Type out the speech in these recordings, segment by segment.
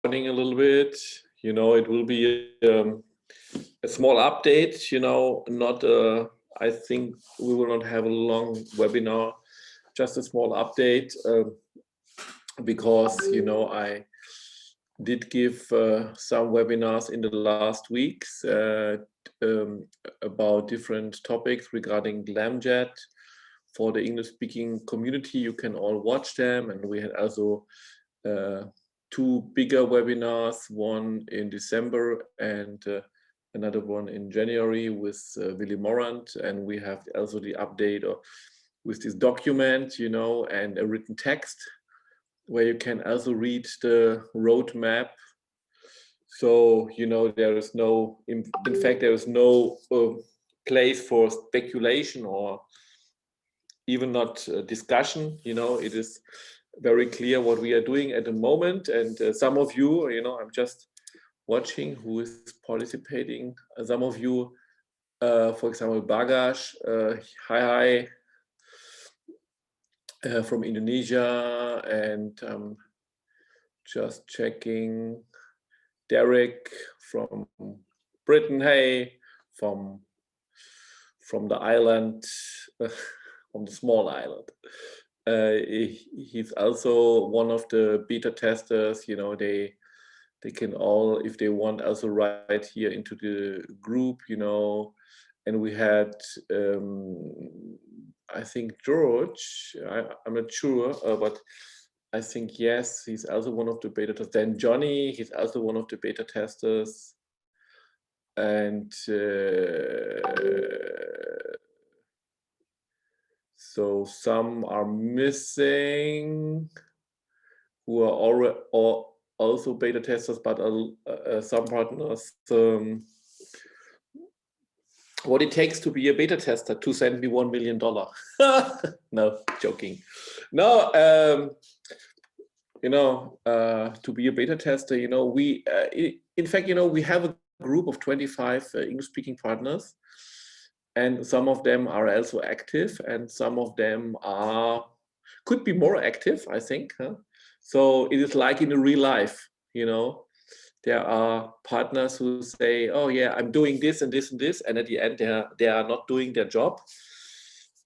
a little bit. It will be a small update. Not. I think we will not have a long webinar. Just a small update because I did give some webinars in the last weeks about different topics regarding Glamjet. For the English-speaking community, you can all watch them, and we had also 2 bigger webinars, one in December and another one in January with Willy Morant, and we have also the update with this document, and a written text where you can also read the roadmap. So, there is no, in fact, there is no place for speculation or even not discussion. It is very clear what we are doing at the moment. And some of you, I'm just watching who is participating. Some of you, for example, Bagash, hi. From Indonesia, and just checking Derek from Britain, hey, from the island, from the small island. He's also one of the beta testers. They can all, if they want, also write here into the group. And we had I think George, I'm not sure, but I think yes, he's also one of the beta testers. Then Johnny, he's also one of the beta testers. And so some are missing who are already also beta testers, but some partners. What it takes to be a beta tester, to send me $1 million. No, joking. No, to be a beta tester, we, in fact, we have a group of 25 English-speaking partners, and some of them are also active, and some of them could be more active, I think. So it is like in a real life, There are partners who say, oh yeah, I'm doing this and this and this, and at the end they are not doing their job.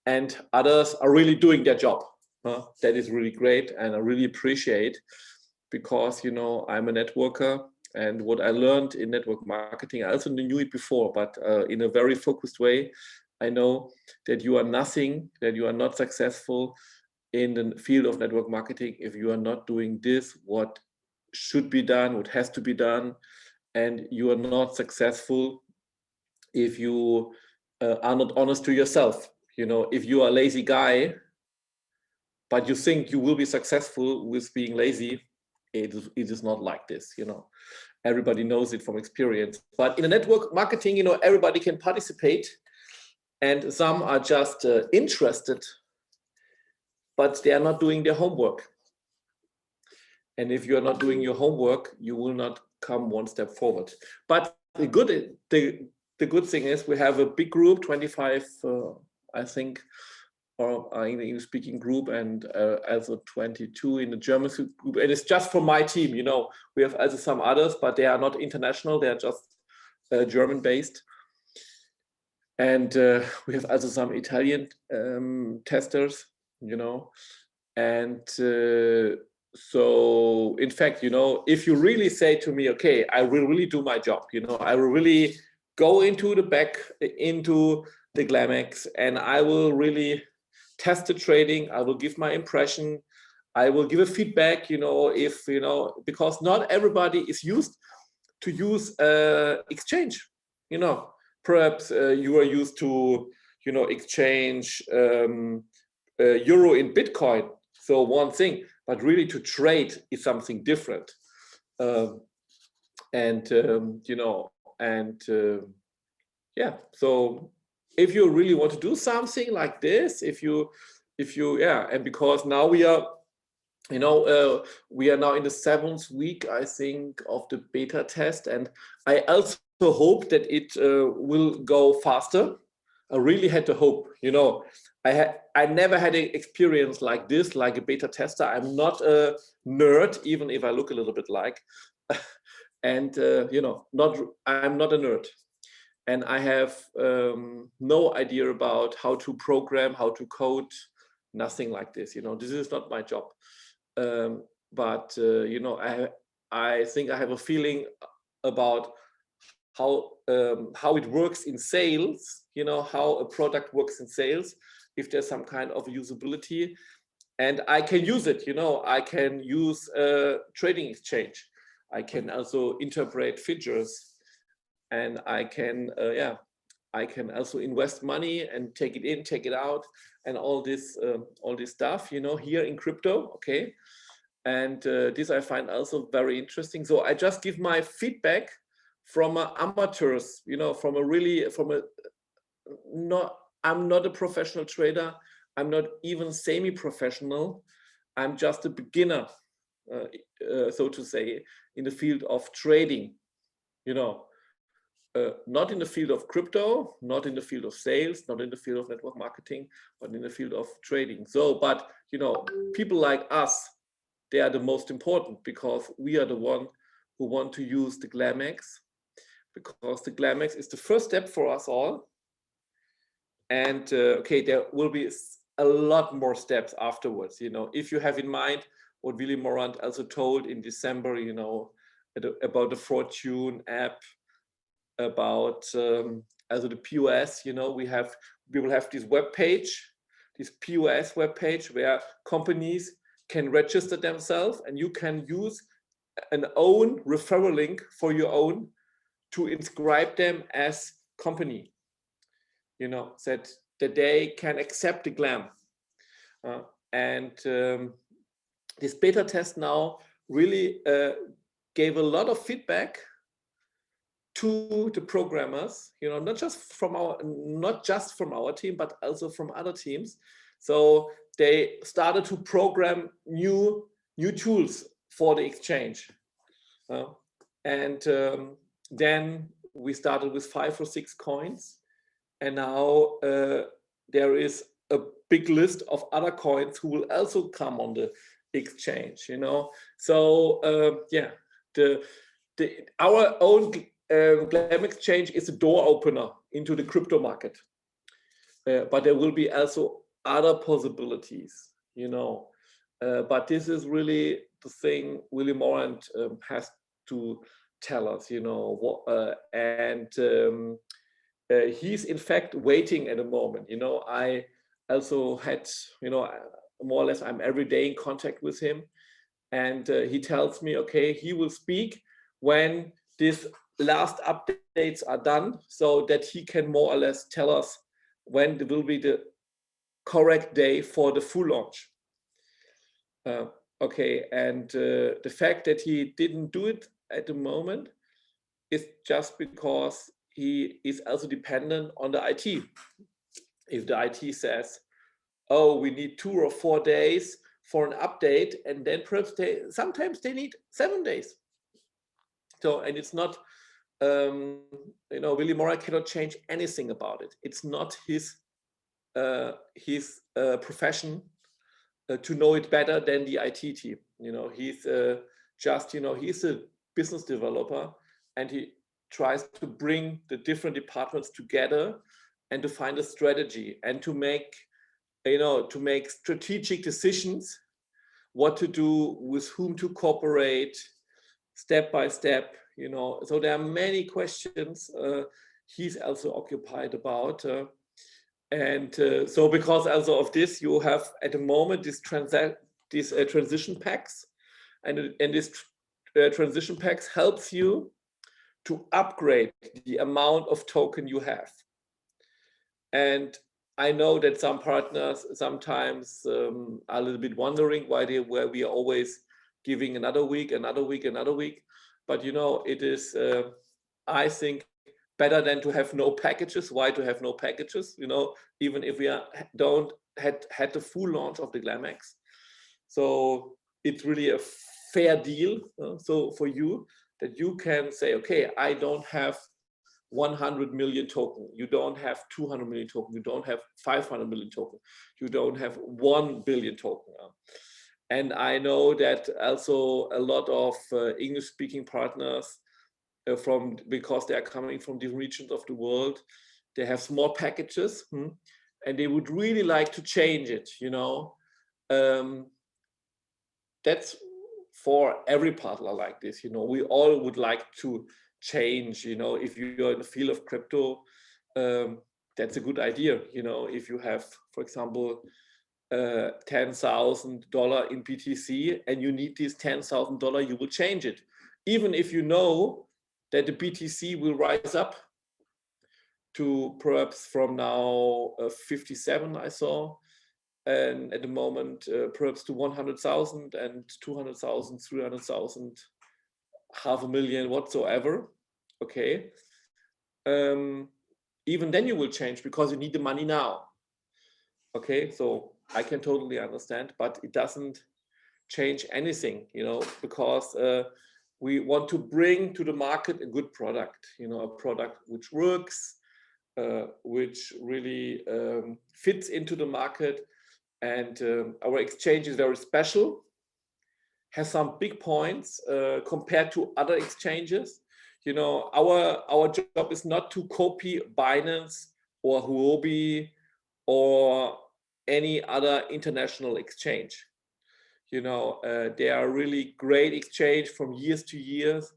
And others are really doing their job. That is really great, and I really appreciate, because I'm a networker, and what I learned in network marketing, I also knew it before, but in a very focused way. I know that you are nothing, that you are not successful in the field of network marketing if you are not doing this, what should be done, what has to be done, and you are not successful if you are not honest to yourself. If you are a lazy guy, but you think you will be successful with being lazy, it is not like this. Everybody knows it from experience. But in a network marketing, everybody can participate, and some are just interested, but they are not doing their homework. And if you are not doing your homework, you will not come one step forward. But the good thing is we have a big group, 25, I think, or in the English-speaking group, and also 22 in the German group. And it's just for my team. We have also some others, but they are not international. They are just German-based. And we have also some Italian testers, and so in fact, if you really say to me, okay, I will really do my job, I will really go into the GlamX, and I will really test the trading, I will give my impression, I will give a feedback, if, because not everybody is used to use exchange, perhaps you are used to, exchange euro in Bitcoin. So one thing, but really to trade is something different. Yeah, so if you really want to do something like this, and because now we are, we are now in the 7th week, I think, of the beta test, and I also hope that it will go faster. I really had to hope, I never had an experience like this, like a beta tester. I'm not a nerd, even if I look a little bit like. and you know, I'm not a nerd, and I have no idea about how to program, how to code, nothing like this. You know, this is not my job. But you know, I think I have a feeling about how it works in sales. You know, how a product works in sales, if there's some kind of usability, and I can use it. You know, I can use trading exchange. I can also interpret figures, and I can yeah, I can also invest money and take it in, take it out, and all this stuff. You know, here in crypto, okay. And this I find also very interesting. So I just give my feedback from amateurs. You know, from a not. I'm not a professional trader. I'm not even semi-professional. I'm just a beginner, so to say, in the field of trading. You know, not in the field of crypto, not in the field of sales, not in the field of network marketing, but in the field of trading. So, but you know, people like us, they are the most important, because we are the one who want to use the GlamX, because the GlamX is the first step for us all. And okay, there will be a lot more steps afterwards. You know, if you have in mind what Willy Morant also told in December, you know, about the Fortune app, about also the POS. You know, we will have this web page, this POS web page, where companies can register themselves, and you can use an own referral link for your own to inscribe them as company. You know, that they can accept the Glam. And this beta test now really gave a lot of feedback to the programmers, you know, not just from our team, but also from other teams. So they started to program new tools for the exchange, and then we started with 5 or 6 coins, and now there is a big list of other coins who will also come on the exchange. You know, so yeah, our own Glam Exchange is a door opener into the crypto market, but there will be also other possibilities, you know. But this is really the thing Willy Morant has to tell us, you know. And he's in fact waiting at a moment. You know, I also had, you know, more or less I'm every day in contact with him, and he tells me, okay, he will speak when these last updates are done, so that he can more or less tell us when there will be the correct day for the full launch. Okay, and the fact that he didn't do it at the moment is just because he is also dependent on the IT. If the IT says, oh, we need 2 or 4 days for an update, and then perhaps sometimes they need 7 days. So, and it's not, you know, Willy Morant cannot change anything about it. It's not his profession to know it better than the IT team. You know, he's just, you know, he's a business developer, and he tries to bring the different departments together and to find a strategy and to make, you know, to make strategic decisions, what to do, with whom to cooperate, step by step, you know. So there are many questions he's also occupied about. And so because also of this, you have at the moment these transition packs, and this transition packs helps you to upgrade the amount of token you have. And I know that some partners sometimes are a little bit wondering why we are always giving another week. But you know, it is, I think, better than to have no packages. Why to have no packages? You know, even if we don't had the full launch of the GlamX. So it's really a fair deal. So for you, that you can say, okay, I don't have 100 million token, you don't have 200 million token, you don't have 500 million token, you don't have 1 billion token. And I know that also a lot of English-speaking partners because they are coming from different regions of the world, they have small packages, and they would really like to change it, that's for every partner like this, we all would like to change, if you're in the field of crypto, that's a good idea, if you have, for example, $10,000 in BTC and you need this $10,000, you will change it. Even if you know that the BTC will rise up to perhaps from now 57, I saw, and at the moment perhaps to 100,000 and 200,000, 300,000, 500,000 whatsoever. Okay. Even then you will change because you need the money now. Okay, so I can totally understand, but it doesn't change anything, because we want to bring to the market a good product, a product which works, which really fits into the market. And our exchange is very special, has some big points compared to other exchanges. Our job is not to copy Binance or Huobi or any other international exchange. They are really great exchange from years to years.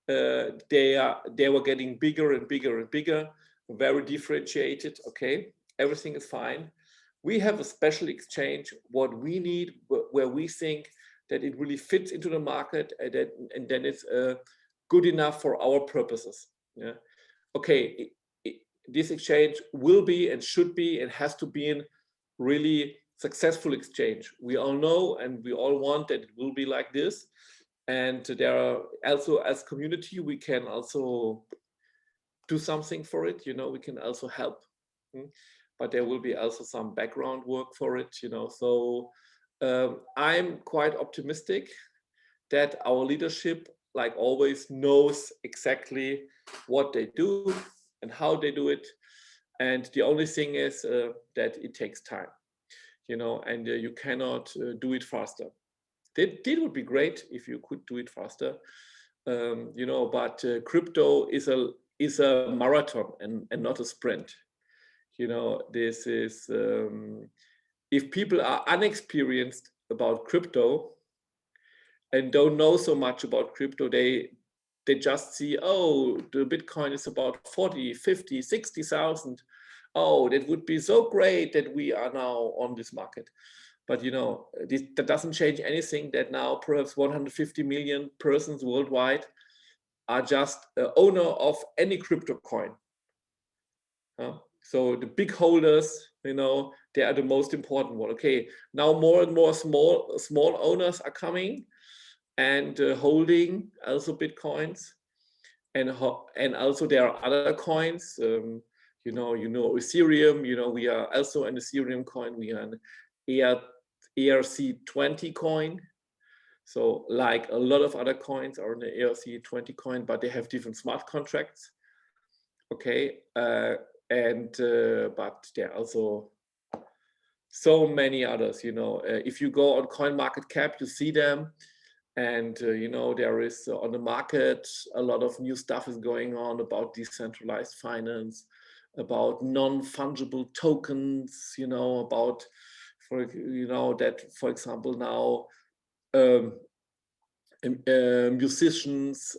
They were getting bigger and bigger and bigger, very differentiated. Okay, everything is fine. We have a special exchange, what we need, where we think that it really fits into the market, and then it's good enough for our purposes. Yeah. Okay, this exchange will be and should be and has to be a really successful exchange. We all know and we all want that it will be like this. And there are also, as community, we can also do something for it. We can also help. But there will be also some background work for it. So I'm quite optimistic that our leadership, like always, knows exactly what they do and how they do it. And the only thing is that it takes time, and you cannot do it faster. It would be great if you could do it faster, but crypto is a marathon and not a sprint. This is, if people are unexperienced about crypto and don't know so much about crypto, they just see, oh, the Bitcoin is about 40, 50, 60,000. Oh, that would be so great that we are now on this market. But that doesn't change anything, that now perhaps 150 million persons worldwide are just owner of any crypto coin. So the big holders, they are the most important one. Okay, now more and more small owners are coming and holding also Bitcoins, and also there are other coins. Ethereum. We are also an Ethereum coin. We are an ERC20 coin. So like a lot of other coins are an ERC20 coin, but they have different smart contracts. Okay, but there are also so many others. If you go on CoinMarketCap, you see them. And, there is on the market, a lot of new stuff is going on about decentralized finance, about non-fungible tokens, about, that, for example, now musicians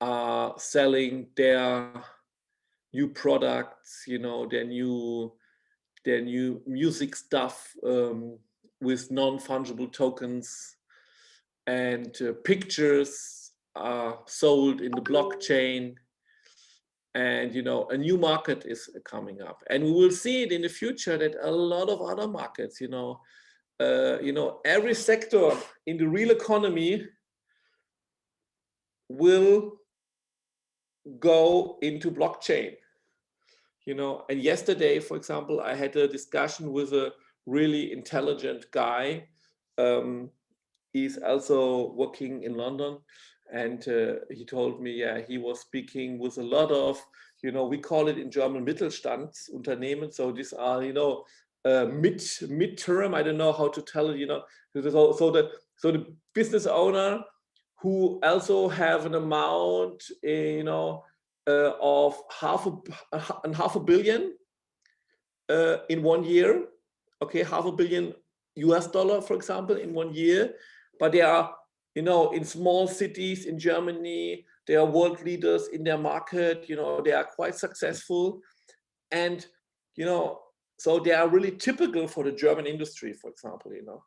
are selling their new products, their new music stuff with non-fungible tokens. And pictures are sold in the blockchain, and a new market is coming up, and we will see it in the future that a lot of other markets, every sector in the real economy will go into blockchain. And yesterday, for example, I had a discussion with a really intelligent guy. He's also working in London, and he told me, he was speaking with a lot of, we call it in German Mittelstandsunternehmen. So these are, midterm. I don't know how to tell it. You know, so the business owner who also have an amount, you know, of half a billion in 1 year. Okay, $500 million US, for example, in 1 year. But they are, you know, in small cities in Germany. They are world leaders in their market. You know, they are quite successful, and you know, so they are really typical for the German industry, for example. You know,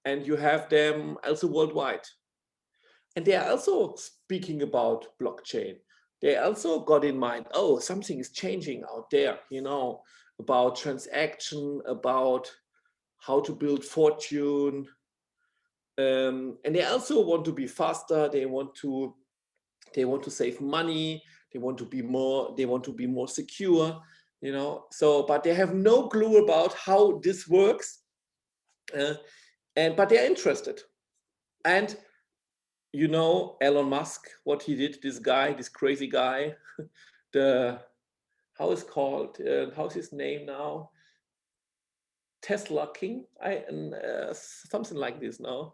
and you have them also worldwide. And they are also speaking about blockchain. They also got in mind, oh, something is changing out there, you know, about transaction, about how to build fortune. And they also want to be faster. They want to save money. They want to be more secure, you know. So, but they have no clue about how this works. But they're interested. And you know, Elon Musk, what he did, this crazy guy, how's his name now? Tesla King, something like this now,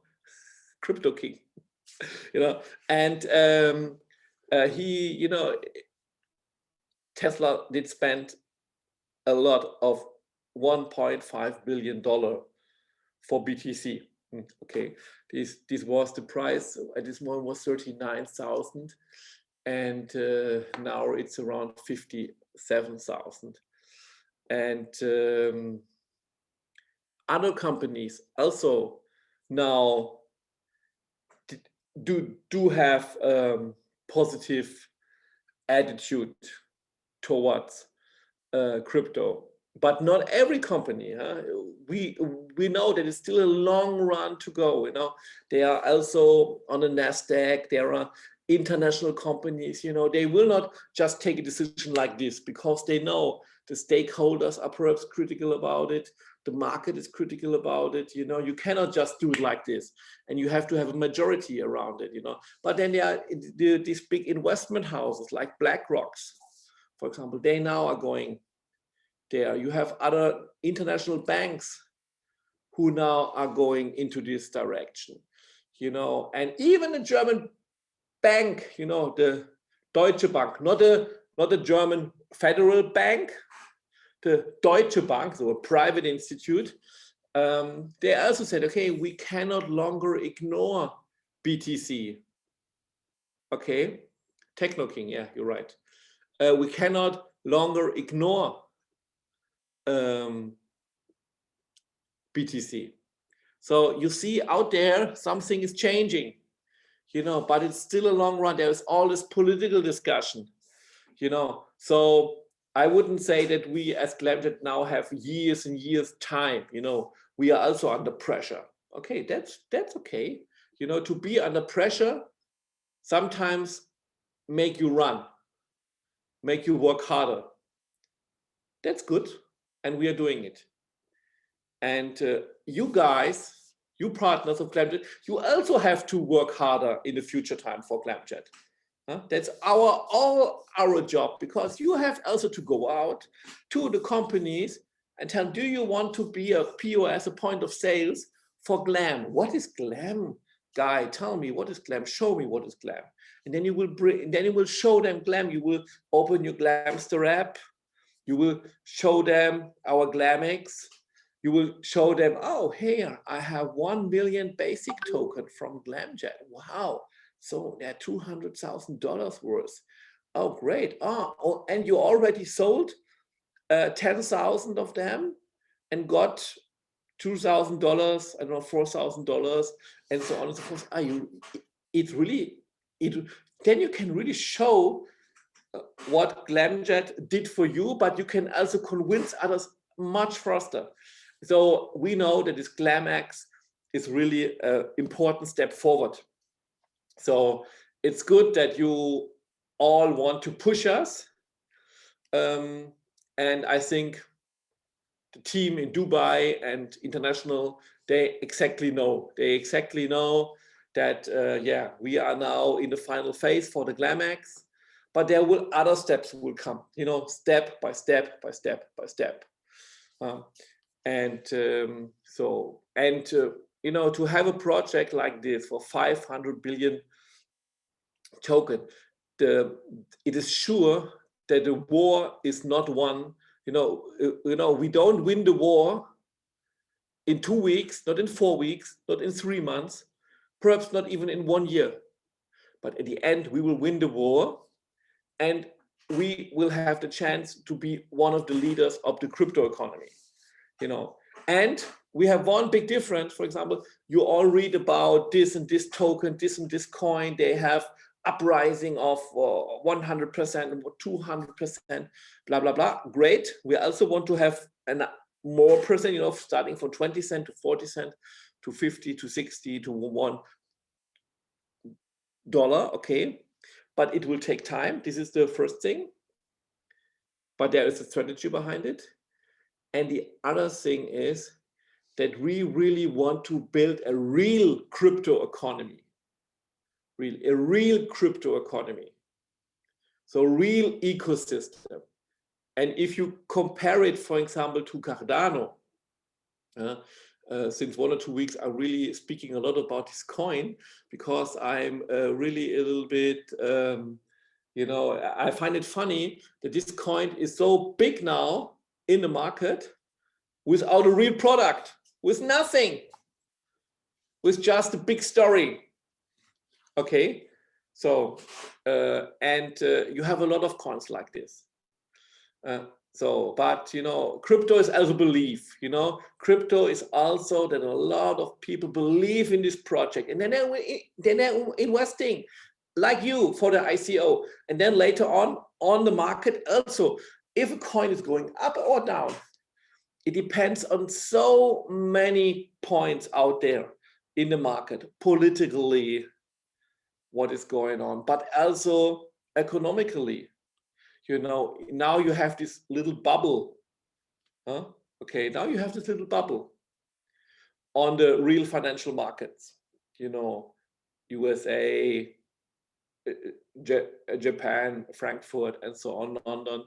Crypto King, you know, and he, you know, Tesla did spend a lot of $1.5 billion for BTC. Okay, this was the price at this moment was 39,000, and now it's around 57,000. And other companies also now do have positive attitude towards crypto. But not every company. We know that it's still a long run to go. You know, they are also on the NASDAQ. There are international companies. You know, they will not just take a decision like this because they know the stakeholders are perhaps critical about it. The market is critical about it. You know, you cannot just do it like this, and you have to have a majority around it. You know, but then there are these big investment houses like BlackRock's, for example. They now are going there. You have other international banks who now are going into this direction, you know, and even the German bank, you know, the Deutsche Bank, not the German federal bank, the Deutsche Bank, so a private institute, they also said, okay, we cannot longer ignore BTC. Okay, Techno King, yeah, you're right. We cannot longer ignore BTC. So you see out there, something is changing, you know, but it's still a long run. There's all this political discussion, you know. So I wouldn't say that we as Glamjet now have years and years time, you know. We are also under pressure. Okay, that's okay. You know, to be under pressure sometimes make you run, make you work harder. That's good, and we are doing it. And you guys, you partners of Glamjet, you also have to work harder in the future time for Glamjet. That's all our job, because you have also to go out to the companies and tell, do you want to be a POS, a point of sales for Glam? What is Glam? Guy, tell me, what is Glam? Show me what is Glam. And then you will show them Glam. You will open your Glamster app. You will show them our GlamX. You will show them, oh, here, I have 1 million basic token from Glamjet. Wow. So they're $200,000 worth. Oh, great. Oh, and you already sold 10,000 of them and got $2,000, I don't know, $4,000, and so on and so forth. Then you can really show what Glamjet did for you, but you can also convince others much faster. So we know that this GlamX is really an important step forward. So it's good that you all want to push us. And I think the team in Dubai and international, they exactly know that, yeah, we are now in the final phase for the GlamX, but there will other steps will come, you know, step by step by step by step. And you know, to have a project like this for 500 billion token, it is sure that the war is not won. You know, we don't win the war in 2 weeks, not in 4 weeks, not in 3 months, perhaps not even in 1 year. But at the end, we will win the war, and we will have the chance to be one of the leaders of the crypto economy. You know, and we have one big difference. For example, you all read about this and this token, this and this coin. They have uprising of 100%, 200%, blah blah blah. Great. We also want to have more percent, you know, starting from 20 cent to 40 cent to 50 to 60 to $1. Okay, but it will take time. This is the first thing. But there is a strategy behind it. And the other thing is that we really want to build a real crypto economy, a real crypto economy. So real ecosystem. And if you compare it, for example, to Cardano, since 1 or 2 weeks, I'm really speaking a lot about this coin because I'm really a little bit, you know, I find it funny that this coin is so big now in the market without a real product, with nothing, with just a big story. Okay, so you have a lot of coins like this. But you know, crypto is also belief. You know, crypto is also that a lot of people believe in this project, and then they're investing, like you, for the ICO, and then later on the market also. If a coin is going up or down, it depends on so many points out there in the market, politically, what is going on, but also economically. You know, now you have this little bubble. Okay, now you have this little bubble on the real financial markets. You know, USA, Japan, Frankfurt, and so on, London.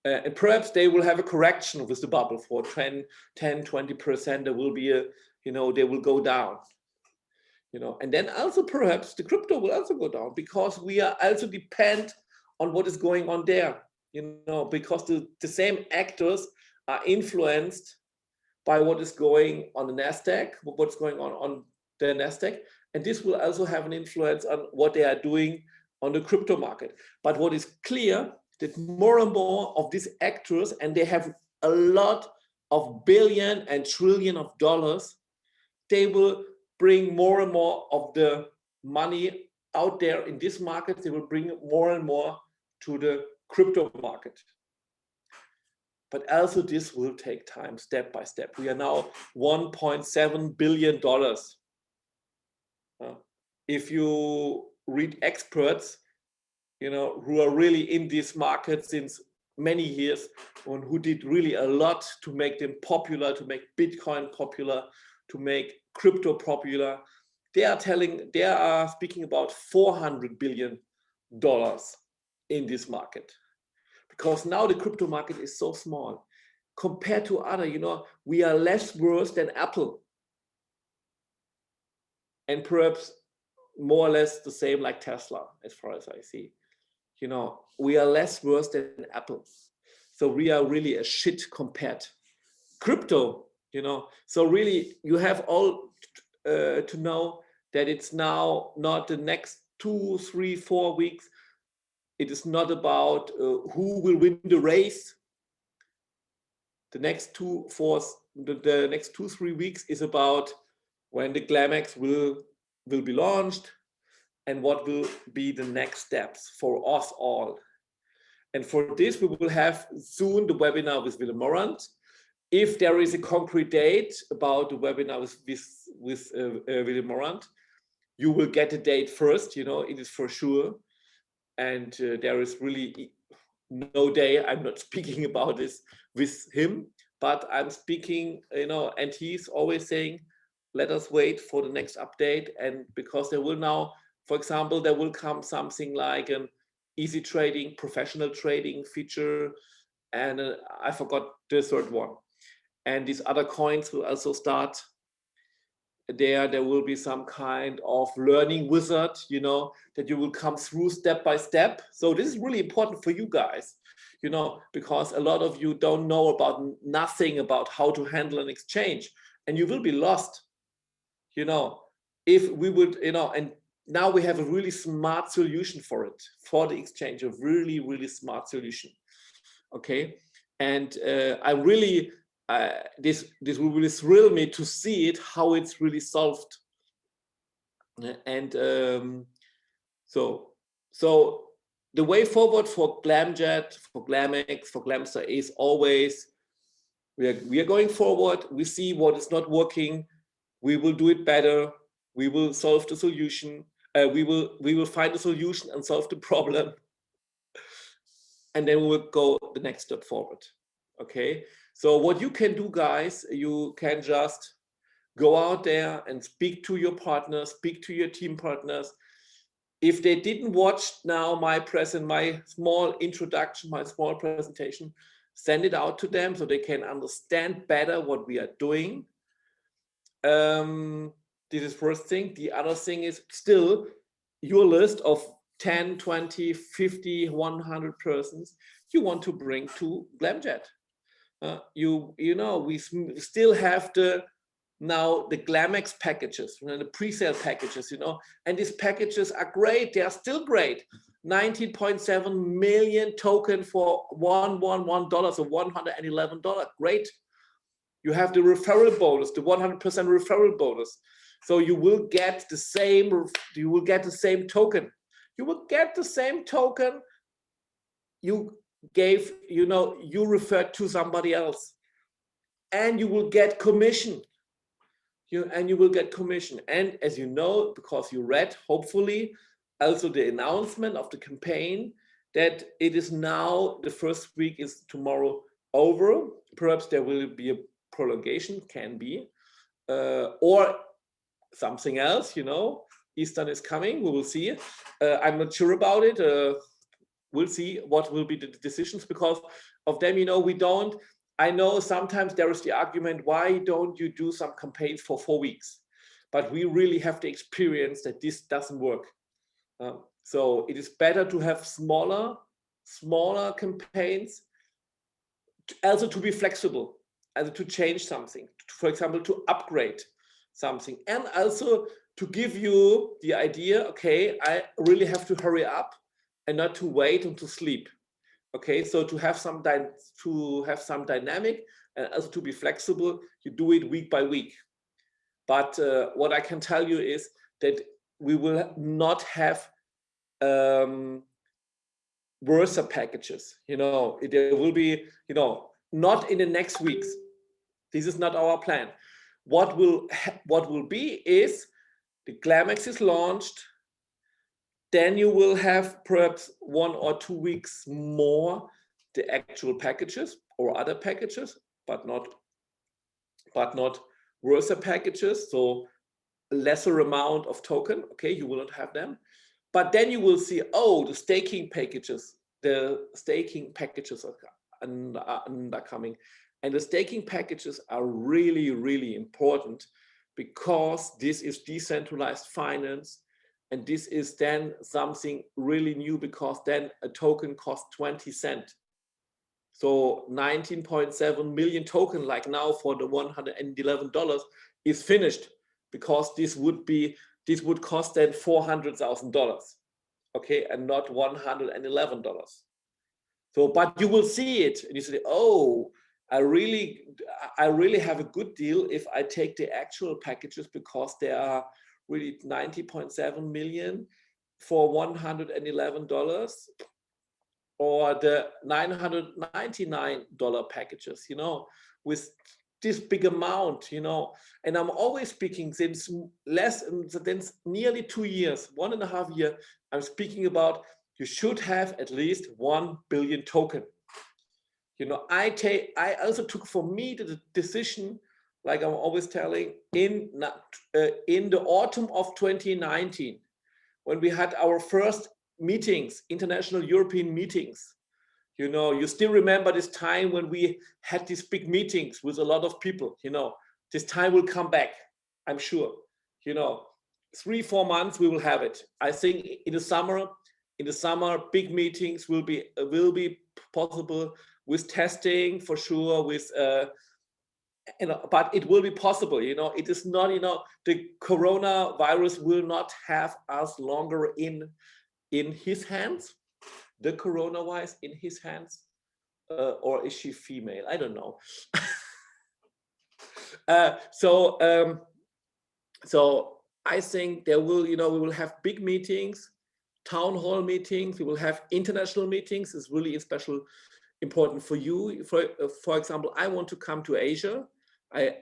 And perhaps they will have a correction with the bubble for 10, 20%. There will be a, you know, they will go down. You know, and then also perhaps the crypto will also go down because we are also depend on what is going on there. You know, because the same actors are influenced by what is going on the Nasdaq, what's going on the Nasdaq, and this will also have an influence on what they are doing on the crypto market. But what is clear, that more and more of these actors, and they have a lot of billion and trillion of dollars, they will bring more and more of the money out there in this market. They will bring more and more to the crypto market. But also this will take time, step by step. We are now $1.7 billion. If you read experts, you know, who are really in this market since many years, and who did really a lot to make them popular, to make Bitcoin popular, to make crypto popular, they are speaking about $400 billion in this market. Because now the crypto market is so small compared to other, you know, we are less worse than Apple, and perhaps more or less the same like Tesla, as far as I see. You know, we are less worse than Apple. So we are really a shit compared. Crypto, you know, so really you have all to know that it's now not the next 2, 3, 4 weeks. It is not about who will win the race. The next 2, 3 weeks is about when the GlamX will be launched and what will be the next steps for us all. And for this, we will have soon the webinar with Willem Morant. If there is a concrete date about the webinar with Willem Morant, you will get a date first, you know, it is for sure. And there is really no day I'm not speaking about this with him, but I'm speaking, you know, and he's always saying, let us wait for the next update. And because there will now, for example, there will come something like an easy trading, professional trading feature, and I forgot the third one. and these other coins will also start. There will be some kind of learning wizard, you know, that you will come through step by step. So this is really important for you guys, you know, because a lot of you don't know about nothing about how to handle an exchange, and you will be lost, you know, if we would, you know, and now we have a really smart solution for it, for the exchange, a really, really smart solution. Okay. And I really, this will really thrill me to see it, how it's really solved. And so the way forward for Glamjet, for GlamX, for Glamster is always we are going forward. We see what is not working. We will do it better. We will solve the solution. We will find a solution and solve the problem. And then we'll go the next step forward. Okay. So what you can do, guys, you can just go out there and speak to your partners, speak to your team partners. If they didn't watch now my small introduction, my small presentation, send it out to them so they can understand better what we are doing. This is first thing. The other thing is still your list of 10, 20, 50, 100 persons you want to bring to Glamjet. You know, we still have the GlamX packages, you know, the pre-sale packages, you know, and these packages are great. They are still great. 19.7 million token for $111, so $111. Great. You have the referral bonus, the 100% referral bonus. So you will get the same. You will get the same token. You will get the same token you gave, you know, you referred to somebody else, and you will get commission. You will get commission. And as you know, because you read, hopefully, also the announcement of the campaign, that it is now, the first week is tomorrow over. Perhaps there will be a prolongation, can be, or something else, you know. Easter is coming, we will see. I'm not sure about it. We'll see what will be the decisions because of them, you know, we don't. I know sometimes there is the argument, why don't you do some campaigns for 4 weeks? But we really have the experience that this doesn't work. So it is better to have smaller campaigns, also to be flexible, also to change something, for example, to upgrade something, and also to give you the idea, okay, I really have to hurry up and not to wait and to sleep. Okay, so to have some dynamic and also to be flexible, you do it week by week. But what I can tell you is that we will not have Versa packages. You know, there will be, you know, not in the next weeks. This is not our plan. What will be is the GlamX is launched. Then you will have perhaps 1 or 2 weeks more the actual packages or other packages, but not Versa packages. So lesser amount of token. Okay, you will not have them. But then you will see, oh, the staking packages. The staking packages are coming, and the staking packages are really, really important because this is decentralized finance. And this is then something really new because then a token costs 20 cents. So 19.7 million token, like now for the $111, is finished because this would cost then $400,000, okay, and not $111. So, but you will see it, and you say, oh, I really have a good deal if I take the actual packages because they are really 90.7 million for $111, or the $999 packages, you know, with this big amount, you know. And I'm always speaking since nearly 2 years, 1.5 years, I'm speaking about you should have at least 1 billion token. You know, I also took for me the decision, like I'm always telling, in the autumn of 2019, when we had our first meetings, international European meetings, You know, you still remember this time when we had these big meetings with a lot of people. You know, this time will come back, I'm sure. You know, 3-4 months we will have it. I think in the summer, big meetings will be possible, with testing for sure, with you know, but it will be possible. You know, it is not, you know, the coronavirus will not have us longer in his hands, the coronavirus in his hands, or is she female? I don't know. So so I think there will, you know, we will have big meetings, town hall meetings. We will have international meetings. It's really special, important for you. For example, I want to come to Asia. I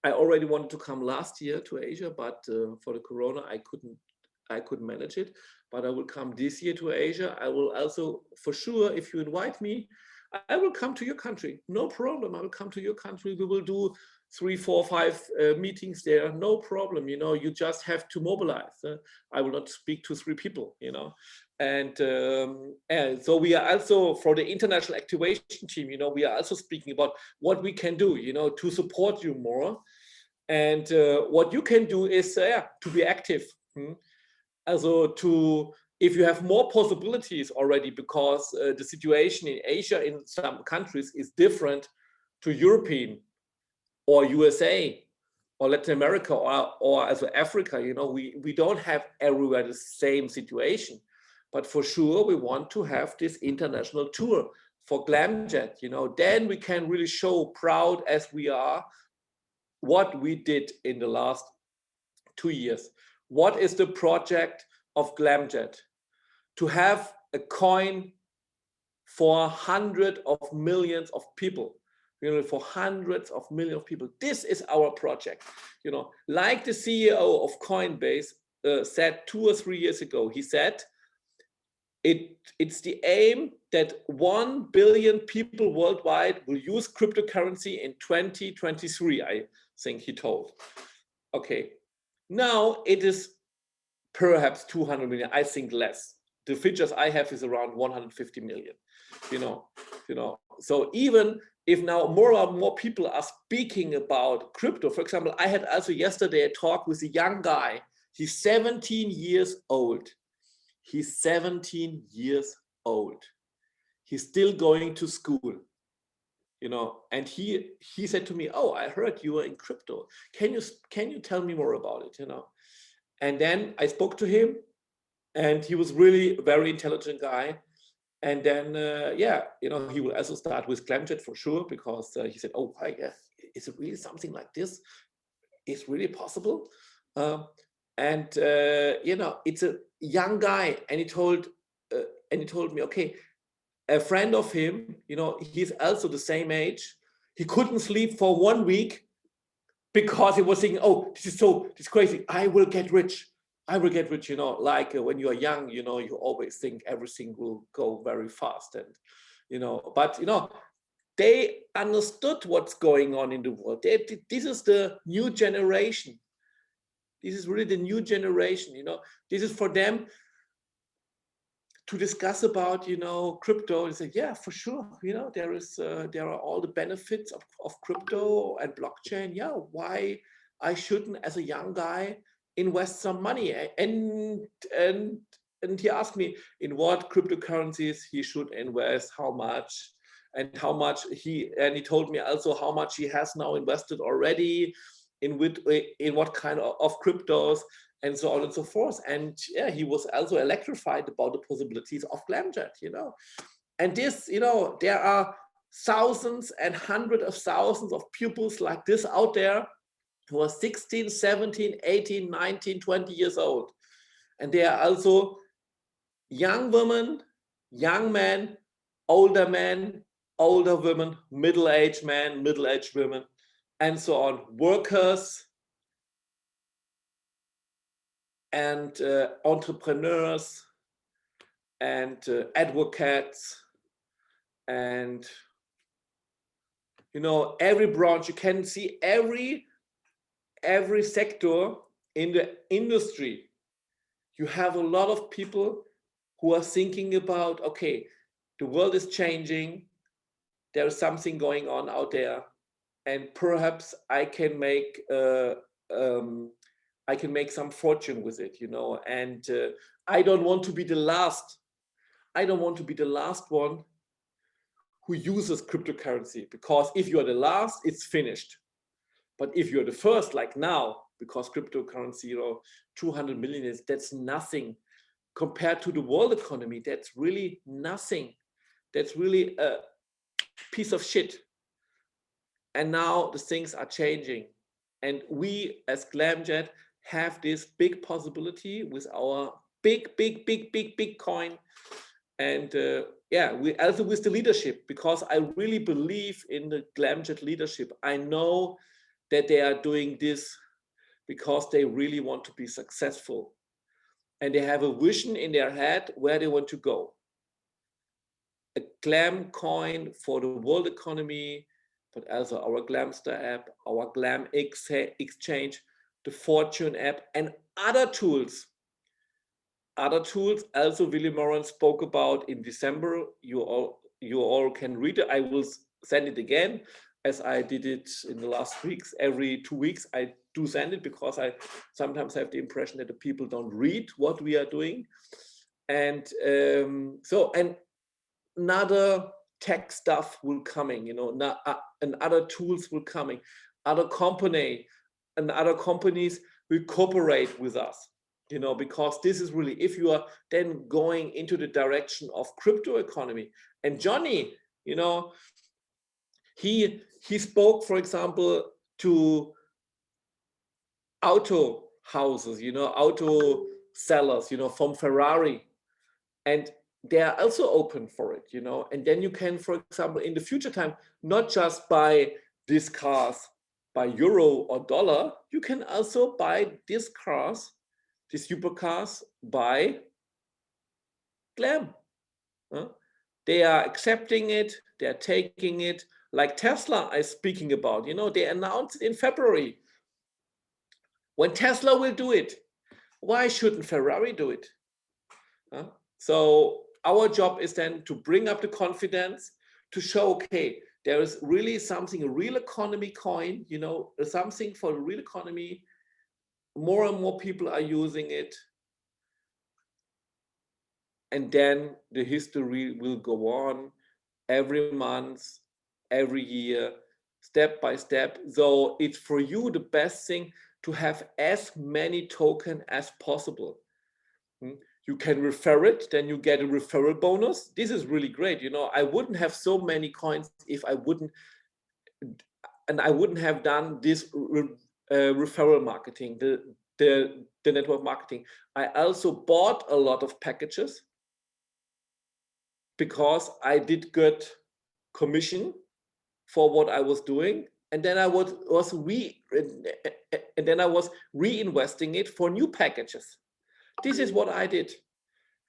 I already wanted to come last year to Asia, but for the corona, I couldn't manage it. But I will come this year to Asia. I will also, for sure, if you invite me, I will come to your country. No problem. I will come to your country. We will do 3, 4, 5 meetings there. No problem. You know, you just have to mobilize. I will not speak to 3 people. You know, and so we are also, for the international activation team. You know, we are also speaking about what we can do. You know, to support you more. And what you can do is to be active. Also if you have more possibilities already, because the situation in Asia in some countries is different to European or USA or Latin America or also Africa. You know, we don't have everywhere the same situation, but for sure we want to have this international tour for Glamjet. You know, then we can really show, proud as we are, what we did in the last 2 years. What is the project of Glamjet? To have a coin for hundreds of millions of people, you know, for hundreds of millions of people. This is our project. You know, like the CEO of Coinbase said 2 or 3 years ago. He said, it's the aim that 1 billion people worldwide will use cryptocurrency in 2023, I think he told. Okay, now it is perhaps 200 million, I think less. The figures I have is around 150 million, you know. So even if now more and more people are speaking about crypto, for example, I had also yesterday a talk with a young guy. He's 17 years old. He's 17 years old. He's still going to school, you know, and he said to me, "Oh, I heard you were in crypto. Can you tell me more about it?" You know, and then I spoke to him, and he was really a very intelligent guy. And then you know, he will also start with Glamjet for sure, because he said, "Oh, I guess, is it really something like this? It's really possible?" And you know, it's a young guy, and he told me, okay, a friend of him, you know, he's also the same age. He couldn't sleep for 1 week because he was thinking, "Oh, this is crazy. I will get rich. I will get rich." You know, like when you are young, you know, you always think everything will go very fast, and you know, but you know, they understood what's going on in the world. This is the new generation. This is really the new generation. You know, this is for them to discuss about, you know, crypto. And say, yeah, for sure. You know, there are all the benefits of crypto and blockchain. Yeah, why I shouldn't, as a young guy, invest some money? And he asked me in what cryptocurrencies he should invest, how much, and he told me also how much he has now invested already, in what kind of cryptos, and so on and so forth. And yeah, he was also electrified about the possibilities of Glamjet, you know. And this, you know, there are thousands and hundreds of thousands of pupils like this out there, who are 16, 17, 18, 19, 20 years old. And they are also young women, young men, older women, middle-aged men, middle-aged women, and so on, workers and entrepreneurs and advocates, and you know, every branch. You can see every sector in the industry. You have a lot of people who are thinking about, okay, the world is changing. There is something going on out there, and perhaps I can make some fortune with it, you know. And I don't want to be the last. I don't want to be the last one who uses cryptocurrency, because if you are the last, it's finished. But if you're the first, like now, because cryptocurrency, you know, 200 million that's nothing compared to the world economy. That's really nothing. That's really a piece of shit. And now the things are changing. And we as Glamjet have this big possibility with our big coin. And yeah, we also with the leadership, because I really believe in the Glamjet leadership. I know that they are doing this because they really want to be successful. And they have a vision in their head where they want to go. A Glam coin for the world economy, but also our Glamster app, our GlamX exchange, the Fortune app, and other tools. Other tools also Willy Moran spoke about in December. You all can read it. I will send it again, as I did it in the last weeks. Every 2 weeks I do send it, because I sometimes have the impression that the people don't read what we are doing. And and another tech stuff will coming, you know, and other tools will coming. Other companies will cooperate with us, you know, because this is really, if you are then going into the direction of crypto economy. And Johnny, you know, he spoke, for example, to auto houses, you know, auto sellers, you know, from Ferrari, and they are also open for it, you know. And then you can, for example, in the future time, not just buy these cars by euro or dollar, you can also buy these cars, these supercars, by Glam. They are accepting it, they are taking it, like Tesla is speaking about, you know, they announced it in February. When Tesla will do it, why shouldn't Ferrari do it? So our job is then to bring up the confidence, to show, okay, there is really something, a real economy coin, you know, something for the real economy. More and more people are using it. And then the history will go on every month, every year, step by step. So it's for you the best thing to have as many tokens as possible. You can refer it, then you get a referral bonus. This is really great. You know, I wouldn't have so many coins if I wouldn't have done this referral marketing, the network marketing. I also bought a lot of packages because I did get commission for what I was doing, and then I was reinvesting it for new packages. This is what I did.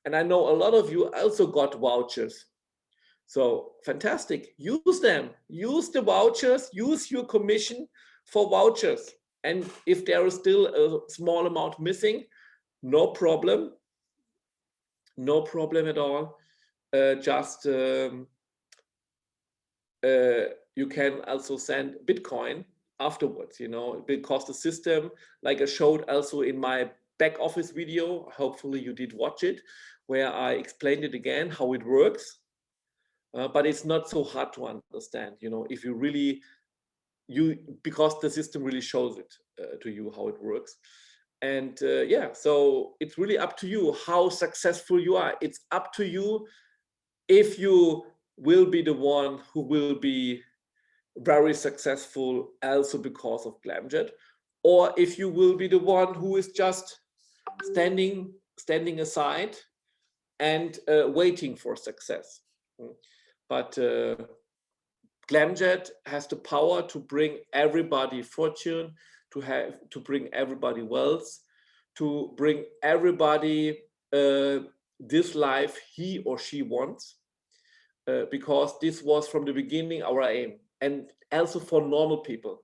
And I know a lot of you also got vouchers. So fantastic, use them, use the vouchers, use your commission for vouchers. And if there is still a small amount missing, no problem at all. You can also send Bitcoin afterwards, you know, because the system, like I showed also in my back office video, hopefully you did watch it, where I explained it again, how it works. But it's not so hard to understand, you know, if you really, because the system really shows it to you how it works. And yeah, so it's really up to you how successful you are. It's up to you if you will be the one who will be very successful also because of Glamjet, or if you will be the one who is just standing aside and waiting for success. But Glamjet has the power to bring everybody fortune, to bring everybody wealth, to bring everybody this life he or she wants, because this was from the beginning our aim. And also for normal people,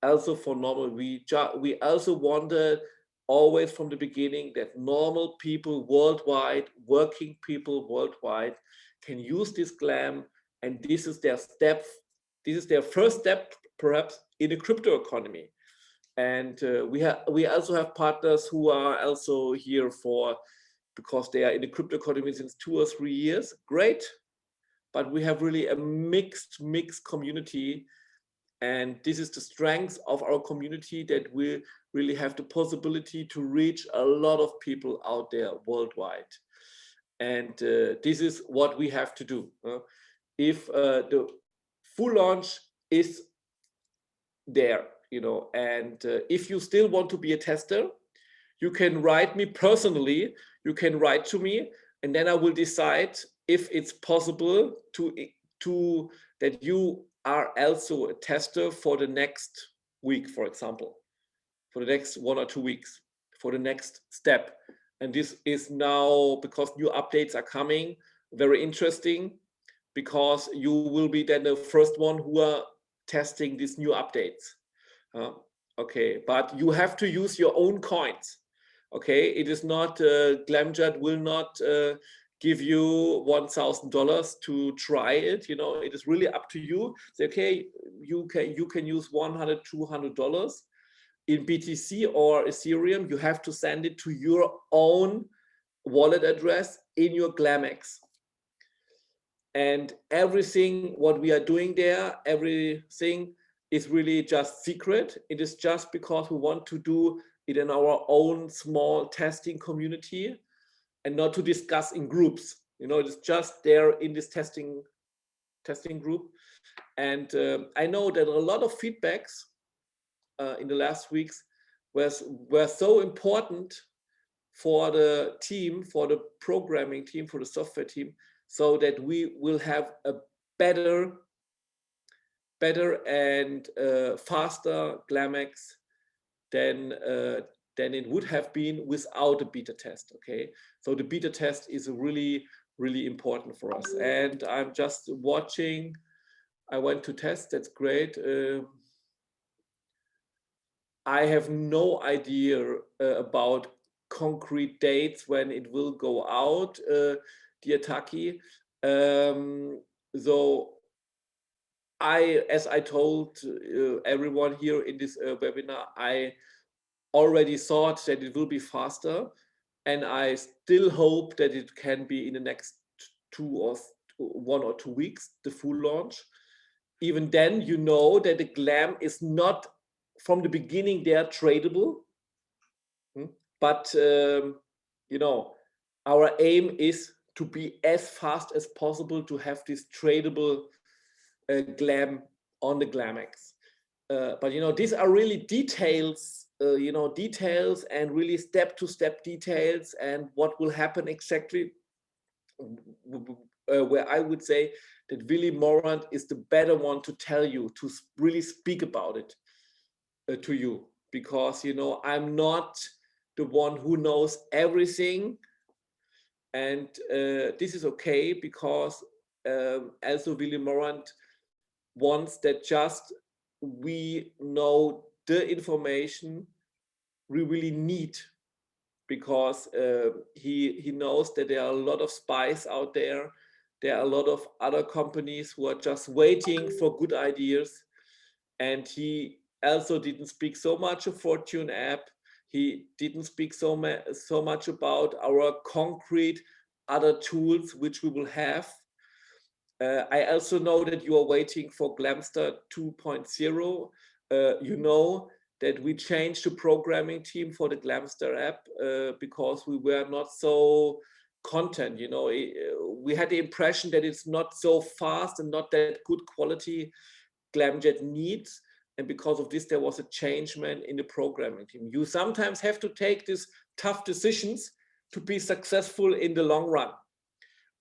we also wanted always from the beginning that normal people worldwide, working people worldwide can use this Glam, and this is their step. This is their first step, perhaps, in the crypto economy. And we also have partners who are also here because they are in the crypto economy since 2 or 3 years. Great, but we have really a mixed community, and this is the strength of our community, that we really have the possibility to reach a lot of people out there worldwide. And this is what we have to do. If the full launch is there, and if you still want to be a tester, you can write me personally. You can write to me, and then I will decide if it's possible to that you are also a tester for the next week, for example, for the next 1 or 2 weeks, for the next step. And this is now, because new updates are coming, very interesting, because you will be then the first one who are testing these new updates. Okay, but you have to use your own coins. Okay, it is not, Glamjet will not give you $1,000 to try it. It is really up to you. Say, okay, you can use $100, $200 in BTC or Ethereum. You have to send it to your own wallet address in your GlamX. And everything what we are doing there, everything is really just secret. It is just because we want to do it in our own small testing community, and not to discuss in groups. It is just there in this testing group. And I know that a lot of feedbacks in the last weeks were so important for the team, for the programming team, for the software team, so that we will have a better and faster GlamX than it would have been without a beta test. Okay, so the beta test is really important for us. And I'm just watching. I went to test. That's great. I have no idea about concrete dates when it will go out, dear Taki. So as I told everyone here in this webinar, I already thought that it will be faster, and I still hope that it can be in the next 1 or 2 weeks, the full launch. Even then, that the Glam is not from the beginning there tradable, but our aim is to be as fast as possible to have this tradable Glam on the GlamX. But these are really details, details, and really step-to-step details, and what will happen exactly, where I would say that Willy Morant is the better one to tell you, to really speak about it to you, because I'm not the one who knows everything, and this is okay, because also Willy Morant wants that just we know the information we really need, because he knows that there are a lot of spies out there. There are a lot of other companies who are just waiting for good ideas. And he also didn't speak so much of Fortune app. He didn't speak so much about our concrete other tools which we will have. I also know that you are waiting for Glamster 2.0. You know that we changed the programming team for the Glamster app because we were not so content. We had the impression that it's not so fast and not that good quality Glamjet needs. And because of this, there was a changement in the programming team. You sometimes have to take these tough decisions to be successful in the long run.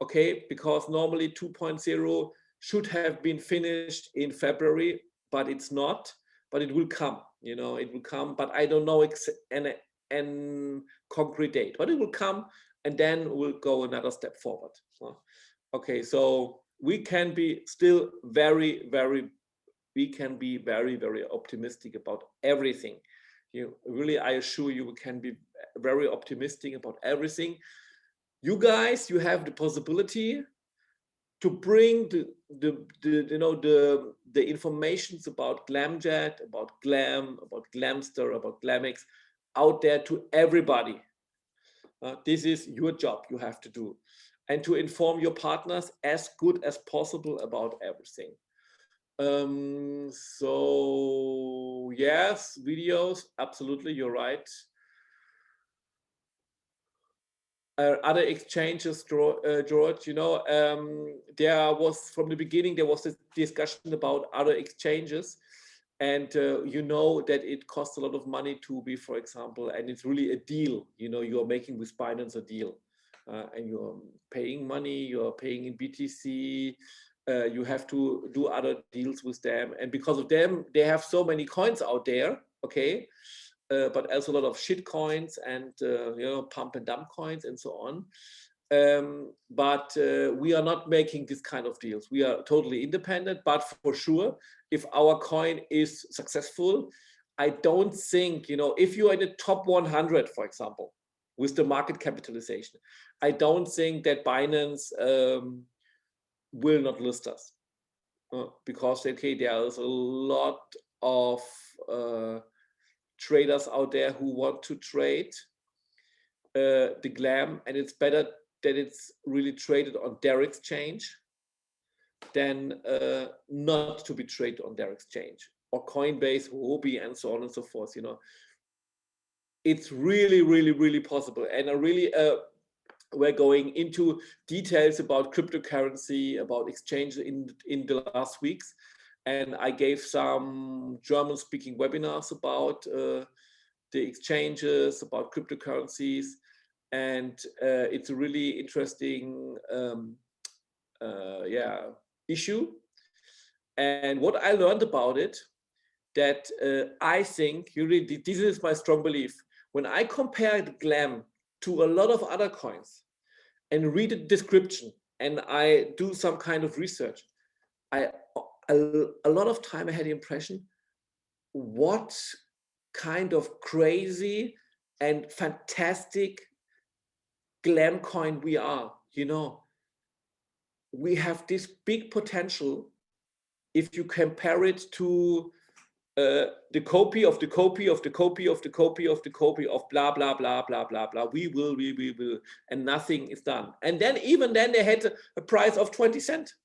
Okay, because normally 2.0 should have been finished in February, but it's not. But it will come, it will come. But I don't know an concrete date. But it will come, and then we'll go another step forward. Okay, so we can be still very, very optimistic about everything. Really, I assure you, we can be very optimistic about everything. You guys, you have the possibility to bring the informations about Glamjet, about Glam, about Glamster, about GlamX out there to everybody. This is your job you have to do, and to inform your partners as good as possible about everything. So yes, videos, absolutely, you're right. Other exchanges, George, there was, from the beginning, there was this discussion about other exchanges, and that it costs a lot of money to be, for example, and it's really a deal, you're making with Binance a deal, and you're paying money, you're paying in BTC, you have to do other deals with them, and because of them, they have so many coins out there, okay, but also a lot of shit coins and pump and dump coins and so on. But we are not making this kind of deals. We are totally independent, but for sure, if our coin is successful, I don't think, if you are in the top 100, for example, with the market capitalization, I don't think that Binance will not list us, because okay, there's a lot of traders out there who want to trade the Glam, and it's better that it's really traded on their exchange than not to be traded on their exchange, or Coinbase, Huobi, and so on and so forth. It's really, really, really possible, and we're going into details about cryptocurrency, about exchanges in the last weeks. And I gave some German-speaking webinars about the exchanges, about cryptocurrencies, and it's a really interesting issue. And what I learned about it, that I think, this is my strong belief, when I compared Glam to a lot of other coins and read the description and I do some kind of research, a lot of time I had the impression, what kind of crazy and fantastic Glam coin we are. We have this big potential if you compare it to the copy of the copy of the copy of the copy of the copy of blah, blah, blah, blah, blah, blah. We will, and nothing is done. And then even then they had a price of 20 cents.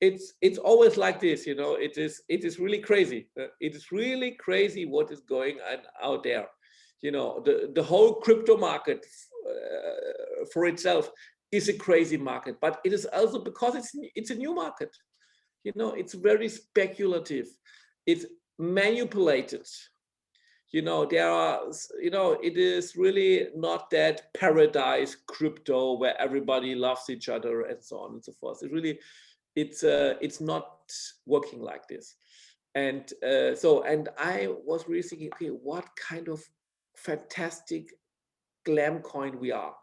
It's always like this, it is really crazy. It is really crazy what is going on out there. The whole crypto market for itself is a crazy market, but it is also because it's a new market. It's very speculative. It's manipulated. There are, it is really not that paradise crypto where everybody loves each other and so on and so forth. It's not working like this. And and I was really thinking, okay, what kind of fantastic Glam coin we are.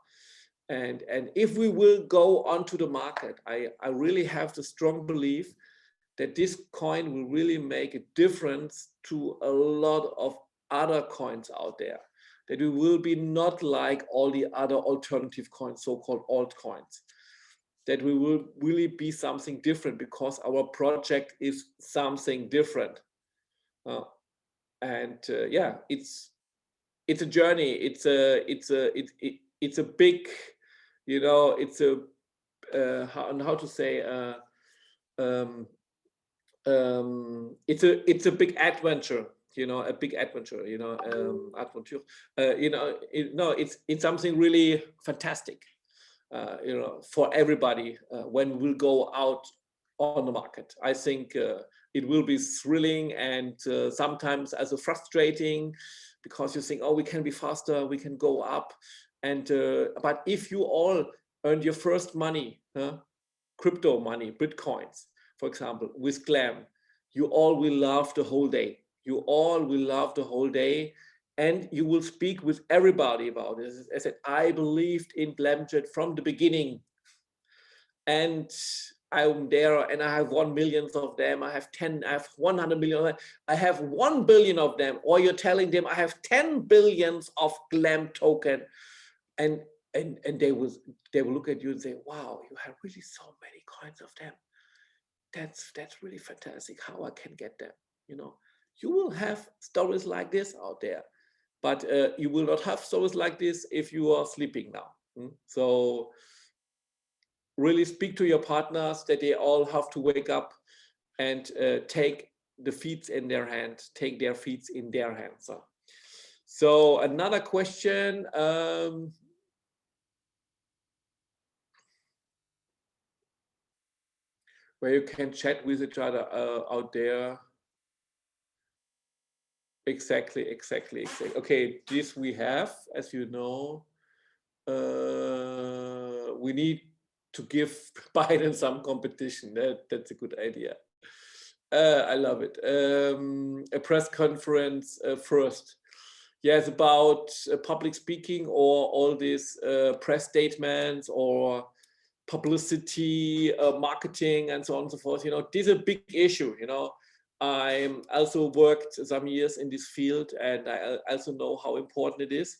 And if we will go onto the market, I really have the strong belief that this coin will really make a difference to a lot of other coins out there. That we will be not like all the other alternative coins, so-called altcoins. That we will really be something different because our project is something different. It's a journey. It's a big, it's a how to say. It's a big adventure. A big adventure. Adventure. It's something really fantastic. For everybody when we'll go out on the market. I think it will be thrilling and sometimes also frustrating because you think, oh, we can be faster, we can go up. And but if you all earned your first money, crypto money, Bitcoins, for example, with Glam, you all will laugh the whole day. You all will laugh the whole day. And you will speak with everybody about it. As I said, I believed in Glamjet from the beginning. And I'm there and I have 1 million of them, I have 10, I have 100 million of them, I have 1 billion of them, or you're telling them I have 10 billions of Glam token, and they will look at you and say, wow, you have really so many coins of them. That's really fantastic. How I can get them, you know. You will have stories like this out there, but you will not have stories like this if you are sleeping now. So really speak to your partners that they all have to wake up and take the feet in their hand, take their feet in their hands. So another question. Where you can chat with each other out there. Exactly. Okay, this we have, as you know. We need to give Biden some competition. That's a good idea. I love it. A press conference first. Yes, about public speaking or all these press statements or publicity, marketing, and so on and so forth. You know, this is a big issue. You know, I also worked some years in this field, and I also know how important it is.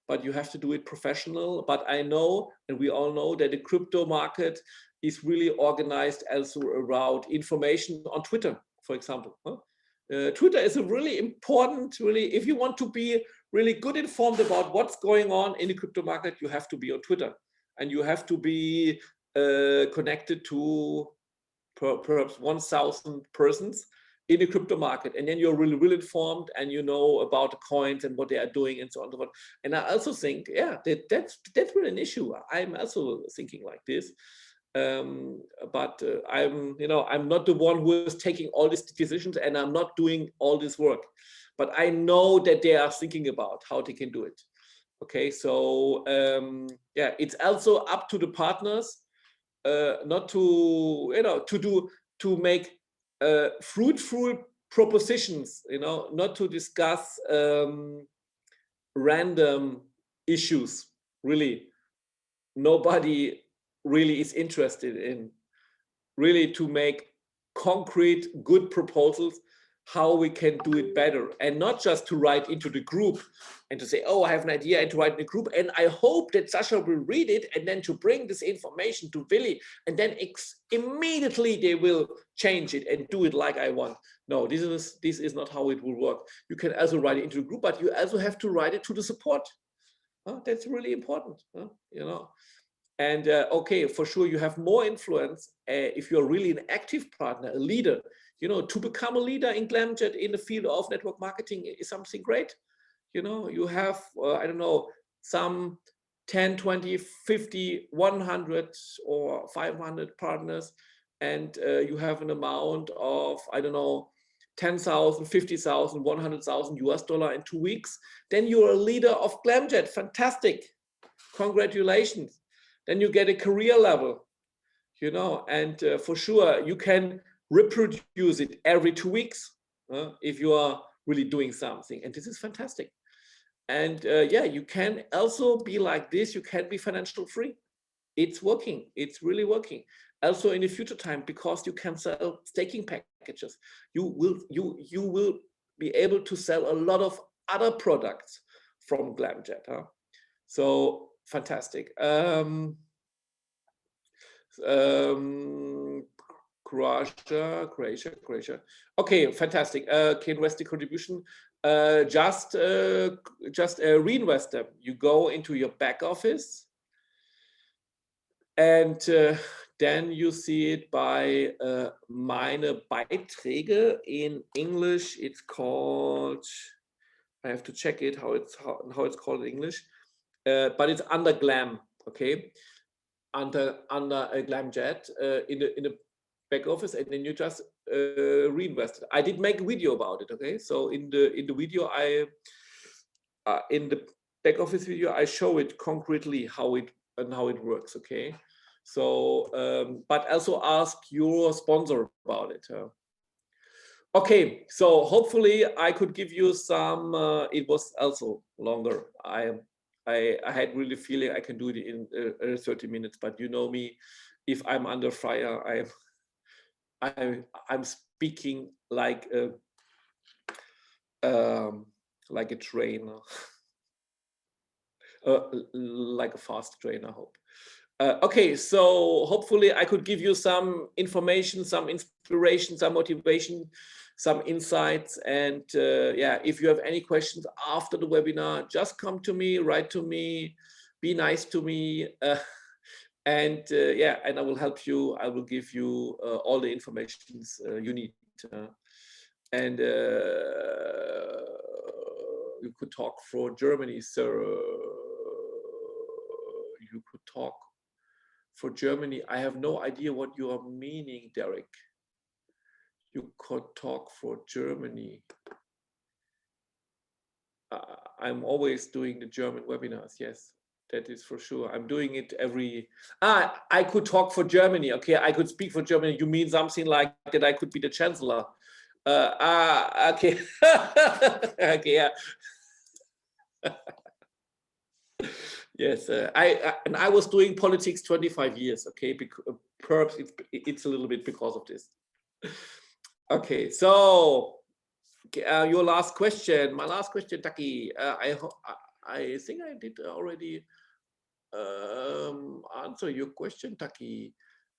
But you have to do it professional. But I know, and we all know, that the crypto market is really organized also around information on Twitter, for example. Twitter is a really important, really, if you want to be really good informed about what's going on in the crypto market, you have to be on Twitter, and you have to be connected to perhaps 1,000 persons in the crypto market, and then you're really informed, and you know about the coins and what they are doing and so on and so forth. And I also think, yeah, that's really an issue. I'm also thinking like this. But I'm not the one who is taking all these decisions, and I'm not doing all this work, but I know that they are thinking about how they can do it. Okay, so yeah, it's also up to the partners not to make fruitful propositions, not to discuss random issues. Really, nobody really is interested in, really, to make concrete, good proposals how we can do it better, and not just to write into the group and to say, oh, I have an idea, and to write in the group, and I hope that Sasha will read it, and then to bring this information to Willy, and then immediately they will change it and do it like I want. No, this is not how it will work. You can also write it into the group, but you also have to write it to the support. That's really important, And okay, for sure, you have more influence if you're really an active partner, a leader. To become a leader in Glamjet in the field of network marketing is something great. You have, I don't know, some 10, 20, 50, 100 or 500 partners, and you have an amount of, I don't know, 10,000, 50,000, 100,000 US dollar in 2 weeks. Then you're a leader of Glamjet. Fantastic. Congratulations. Then you get a career level, and for sure you can reproduce it every 2 weeks if you are really doing something, and this is fantastic. And yeah, you can also be like this. You can be financial free. It's working. It's really working. Also in the future time, because you can sell staking packages, you will be able to sell a lot of other products from Glamjet. So fantastic. Croatia. Okay, fantastic. Can invest the contribution. Just reinvest them. You go into your back office, and then you see it by meine Beiträge. In English, it's called. I have to check it how it's called in English, but it's under Glam. Okay. Under a Glamjet in the back office, and then you just reinvest it. I did make a video about it. Okay, so in the video, in the back office video, I show it concretely how it works. Okay, so but also ask your sponsor about it. Okay, so hopefully I could give you some. It was also longer. I had really feeling I can do it in 30 minutes, but you know me, if I'm under fire, I'm speaking like a trainer, like a fast train, I hope. Okay, so hopefully I could give you some information, some inspiration, some motivation, some insights. And yeah, if you have any questions after the webinar, just come to me, write to me, be nice to me. And yeah, and I will help you. I will give you all the information you need. And you could talk for Germany, sir. You could talk for Germany. I have no idea what you are meaning, Derek. You could talk for Germany. I'm always doing the German webinars. Yes, that is for sure. I'm doing it every. I could talk for Germany. Okay, I could speak for Germany. You mean something like that? I could be the chancellor. Okay. Okay. Yeah. Yes, I was doing politics 25 years. Okay, because perhaps it's a little bit because of this. Okay, so your last question, my last question, Taki. I think I did already answer your question, Taki.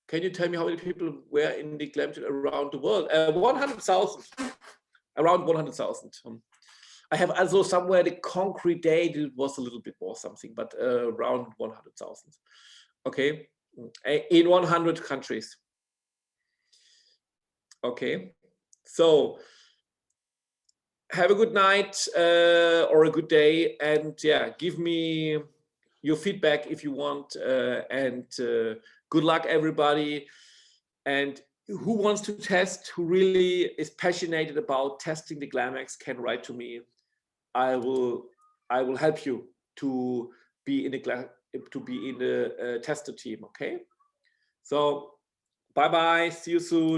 Can you tell me how many people were in the Glamjet around the world? 100,000, around 100,000. I have also somewhere the concrete date, it was a little bit more something, but around 100,000. Okay, in 100 countries. Okay, so have a good night or a good day, and yeah, give me your feedback if you want, and good luck everybody. And who wants to test, who really is passionate about testing the GlamX, can write to me. I will help you to be in the tester team. Okay, so bye bye, see you soon.